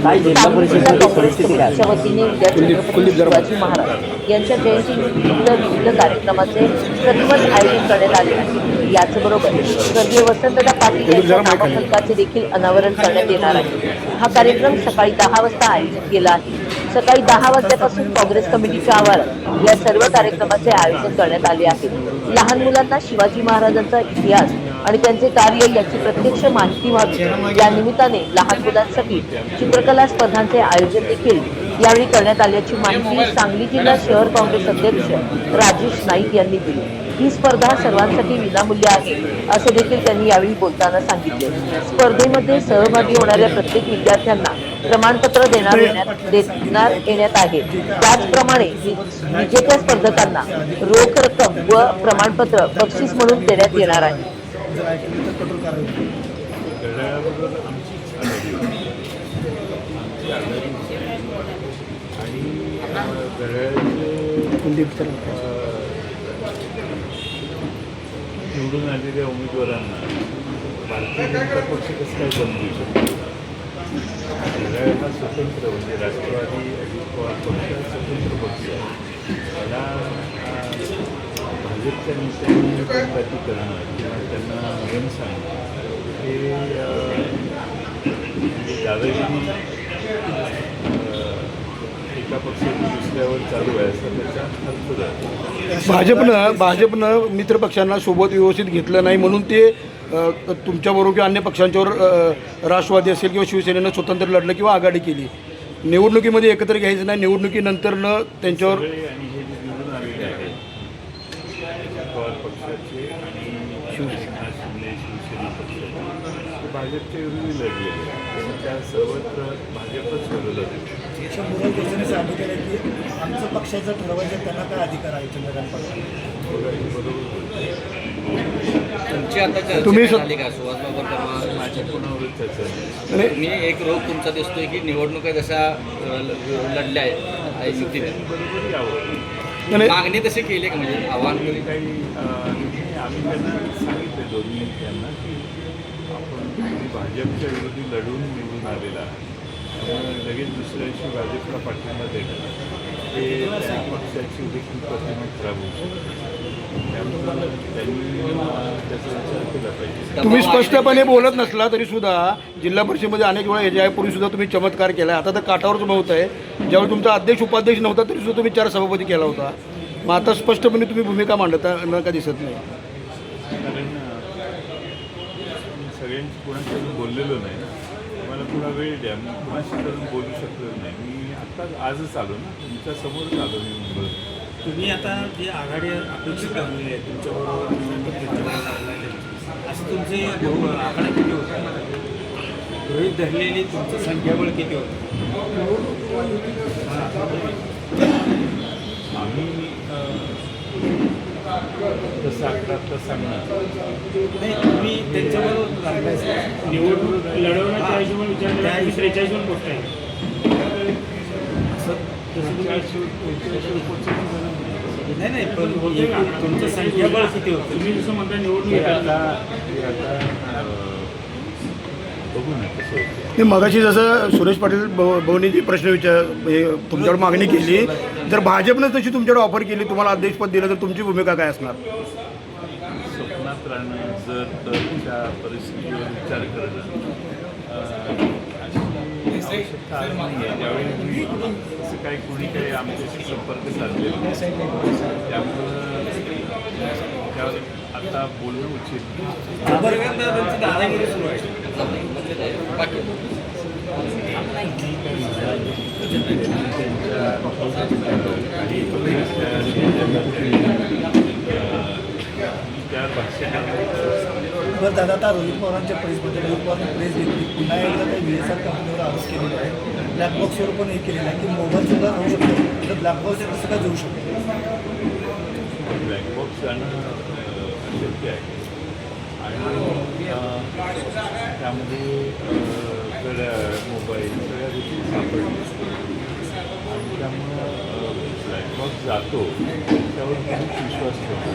काँग्रेस कमिटीच्या वतीने उद्या छत्रपती शिवाजी महाराज यांच्या जयंतीनिमित्त विविध कार्यक्रमाचे प्रथमच आयोजन करण्यात आले आहे। याचबरोबर स्वर्गीय वसंतदादा पाटील यांच्या नामफलकाचे देखील अनावरण करण्यात येणार आहे। हा कार्यक्रम सकाळी 10 वाजता आयोजित केला आहे। सकाळी 10 वाजल्यापासून काँग्रेस कमिटीच्या आवारात या सर्व कार्यक्रमाचे आयोजन करण्यात आले आहे। लहान मुलांना शिवाजी महाराजांचा इतिहास आणि त्यांचे कार्य याची प्रत्यक्ष माहिती व्हावी या निमित्ताने लहान मुलांसाठी चित्रकला स्पर्धांचे आयोजन देखील यावेळी करण्यात आल्याची माहिती सांगली जिल्हा शहर काँग्रेस अध्यक्ष राजेश नाईक यांनी दिली। ही स्पर्धा सर्वांसाठी विनामूल्य आहे असे देखील त्यांनी यावेळी बोलताना सांगितले। स्पर्धेमध्ये सहभागी होणाऱ्या प्रत्येक विद्यार्थ्यांना प्रमाणपत्र देण्यात येण्यात आहे। त्याचप्रमाणे विजेत्या स्पर्धकांना रोख रक्कम व प्रमाणपत्र बक्षीस म्हणून देण्यात येणार आहे। निवडून आलेल्या उमेदवारांना भारतीय जनता पक्ष कसं काय समजू शकतो? घड्याळाला स्वतंत्र म्हणजे राष्ट्रवादी अजित पवार पक्ष स्वतंत्र पक्ष आहे। त्याला भाजपच्या नेत्यांनी जनजाती करणं किंवा त्यांना नियम सांगणं हे दादागिरी एका पक्षातून दुसऱ्यावर चालू आहे असं त्याचा अर्थ जातो। भाजपनं मित्रपक्षांना सोबत व्यवस्थित घेतलं नाही म्हणून ते तुमच्याबरोबर किंवा अन्य पक्षांच्यावर राष्ट्रवादी असेल किंवा शिवसेनेनं स्वतंत्र लढलं किंवा आघाडी केली। निवडणुकीमध्ये एकत्र घ्यायचं नाही, निवडणुकीनंतरनं त्यांच्यावर आणि हे जे निवडून आलेले आहेत पवार पक्षाचे आणि शिवसेना पक्षाचे ते भाजपच्या विरोधी लढलेले आहेत। त्या सर्वत्र भाजपच विरोधात आहे। सांगितलेलं की आमचं पक्षाचं ठरवायचं त्यांना काय अधिकार आहे चंद्रकांत पाटील? तुमची आता तुम्ही झाली का सुहास बाबर माझ्या कोणावरच चर्चा मी एक रोग तुमचा दिसतोय की निवडणुका जशा लढल्या आहेत युतीने बरोबर यावं मागणी तशी केली का म्हणजे आव्हान काही आम्ही त्यांना सांगितले दोन्ही नेत्यांना की आपण भाजपच्या विरोधी लढून निवडून आलेला आहे, लगेच दुसऱ्या दिवशी भाजपला पाठिंबा देणं हे त्या पक्षाची देखील प्रतिमा खराब होऊ शकते। त्यामुळे त्यांनी त्याचा विचार केला पाहिजे। तुम्ही स्पष्टपणे बोलत नसला तरी सुद्धा जिल्हा परिषदेमध्ये अनेक वेळा यापूर्वी सुद्धा तुम्ही चमत्कार केला। आता तर काठावरच होत आहे, ज्यावेळी तुमचा अध्यक्ष उपाध्यक्ष नव्हता तरी सुद्धा तुम्ही 4 सभापती केला होता। मग आता स्पष्टपणे तुम्ही भूमिका मांडता का दिसत नाही? कारण सगळ्यांशी कोणाशी बोललेलो नाही, मला पुन्हा वेळ द्या, मी कुणाशी करून बोलू शकलो नाही। मी आजच आलो ना, तुमच्या समोरच आलो मी मुंबईत। तुम्ही आता जी आघाडी अपेक्षित बनवलेली आहे तुमच्याबरोबर असं तुमचे आकडे किती होतं? गृहीत धरलेली तुमचं संख्याबळ किती होतं? आम्ही तसं आकडा तर सांगणार नाही, तुम्ही त्यांच्याबरोबर निवडणूक लढवण्याच्या हिशोबाने विचार 43 पोस्ट आहे नाही नाही, पण तुमचं संख्याबळ किती होतं? तुम्ही जसं म्हणता निवडणूक बघू ना कसं होतं। मी मगाशी जसं सुरेश पाटील भाऊनी जी प्रश्न तुमच्यावर मागणी केली, जर भाजपनं तशी तुमच्यावर ऑफर केली, तुम्हाला अध्यक्षपद दिलं तर तुमची भूमिका काय असणार? स्वप्नात राहणं, जर तरच्या परिस्थितीवर विचार करणं आवश्यकता नाही आहे। ज्यावेळी असं काही कोणी काही आमच्याशी संपर्क साधलेला नाही, त्यामुळं त्यावर आता बोलणं उचित दादागिरी सुरू आहे। त्या भाषणात बरं दादा, आता रोहित पवारांच्या प्रेसमध्ये रोहित पवारांनी प्रेस घेतली, पुन्हा एकदा काही VSR कंपनीवर आरोप केलेला आहे, ब्लॅक बॉक्सवर पण हे केलेलं आहे की मोबाईल सुद्धा राहू शकतो, तर ब्लॅक बॉक्स कसं काय जाऊ शकतो? ब्लॅक बॉक्स जाणं अशक्य आहे आणि त्यामध्ये मोबाईल सगळ्या गोष्टी सापडल्या आणि त्यामुळं ब्लॅक बॉक्स जातो त्यावर खूप विश्वास ठेवतो।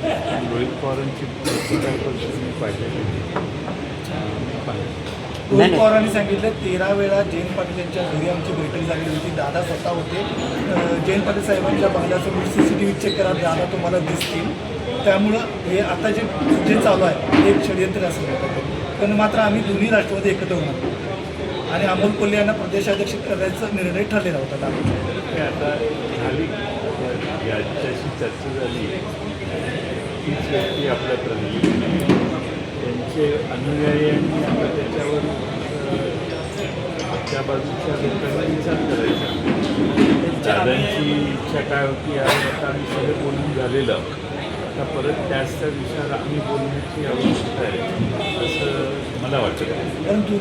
रोहित पवारांची पत्रकार परिषद मी पाहिजे रोहित पवारांनी सांगितलं 13 वेळा जयंत पाटील यांच्या घरी आमची बैठक झाली होती. दादा स्वतः होते. जयंत पाटील साहेबांच्या बंगल्यासमोर CCTV चेक करा, दादा तुम्हाला दिसतील. त्यामुळं हे आता जे चालू आहे हे एक षडयंत्र असं वाटतं. पण मात्र आम्ही दोन्ही राष्ट्रवादी एकत्र होणार आणि अमोल कोल्हे यांना प्रदेशाध्यक्ष करायचा निर्णय ठरलेला होता दादा. हे आता झाली याच्याशी चर्चा झाली. तीच व्यक्ती आपल्या प्रतिनिधी त्यांचे अनुयायी आणि आता त्याच्यावर त्या बाजूच्या लोकांना विचार करायचा. दादांची इच्छा काय होती यावर आता आम्ही सगळं बोलून झालेलं. आता परत त्याच त्या विषयावर आम्ही बोलण्याची आवश्यकता आहे असं मला वाटतं. परंतु